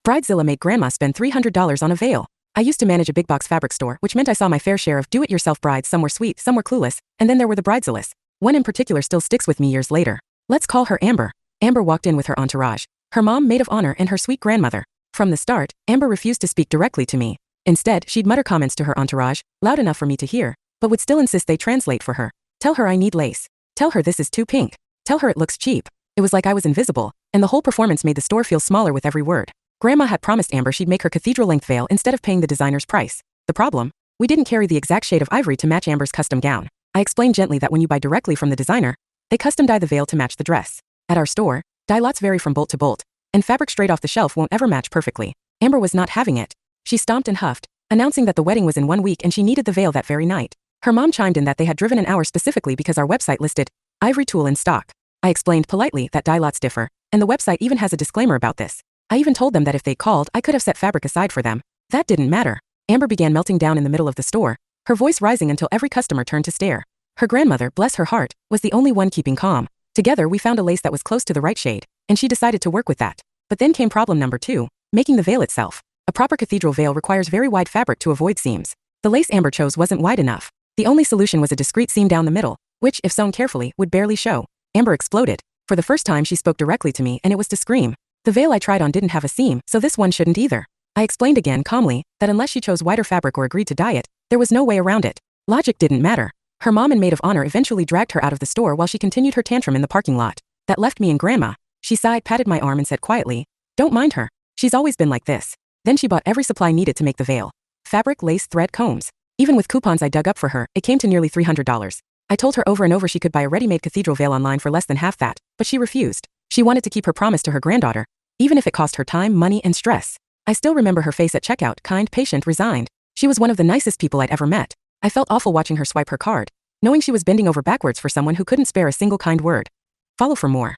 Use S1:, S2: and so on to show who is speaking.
S1: Bridezilla made Grandma spend $300 on a veil. I used to manage a big box fabric store, which meant I saw my fair share of do-it-yourself brides. Some were sweet, some were clueless, and then there were the Bridezillas. One in particular still sticks with me years later. Let's call her Amber. Amber walked in with her entourage, her mom, maid of honor, and her sweet grandmother. From the start, Amber refused to speak directly to me. Instead, she'd mutter comments to her entourage, loud enough for me to hear, but would still insist they translate for her. Tell her I need lace. Tell her this is too pink. Tell her it looks cheap. It was like I was invisible, and the whole performance made the store feel smaller with every word. Grandma had promised Amber she'd make her cathedral-length veil instead of paying the designer's price. The problem? We didn't carry the exact shade of ivory to match Amber's custom gown. I explained gently that when you buy directly from the designer, they custom dye the veil to match the dress. At our store, dye lots vary from bolt to bolt, and fabric straight off the shelf won't ever match perfectly. Amber was not having it. She stomped and huffed, announcing that the wedding was in 1 week and she needed the veil that very night. Her mom chimed in that they had driven an hour specifically because our website listed ivory tool in stock. I explained politely that dye lots differ, and the website even has a disclaimer about this. I even told them that if they called, I could have set fabric aside for them. That didn't matter. Amber began melting down in the middle of the store, her voice rising until every customer turned to stare. Her grandmother, bless her heart, was the only one keeping calm. Together we found a lace that was close to the right shade, and she decided to work with that. But then came problem number 2, making the veil itself. A proper cathedral veil requires very wide fabric to avoid seams. The lace Amber chose wasn't wide enough. The only solution was a discreet seam down the middle, which, if sewn carefully, would barely show. Amber exploded. For the first time she spoke directly to me, and it was to scream. The veil I tried on didn't have a seam, so this one shouldn't either. I explained again calmly that unless she chose wider fabric or agreed to dye it, there was no way around it. Logic didn't matter. Her mom and maid of honor eventually dragged her out of the store while she continued her tantrum in the parking lot. That left me and Grandma. She sighed, patted my arm, and said quietly, "Don't mind her. She's always been like this." Then she bought every supply needed to make the veil. Fabric, lace, thread, combs. Even with coupons I dug up for her, it came to nearly $300. I told her over and over she could buy a ready-made cathedral veil online for less than half that, but she refused. She wanted to keep her promise to her granddaughter, even if it cost her time, money, and stress. I still remember her face at checkout, kind, patient, resigned. She was one of the nicest people I'd ever met. I felt awful watching her swipe her card, knowing she was bending over backwards for someone who couldn't spare a single kind word. Follow for more.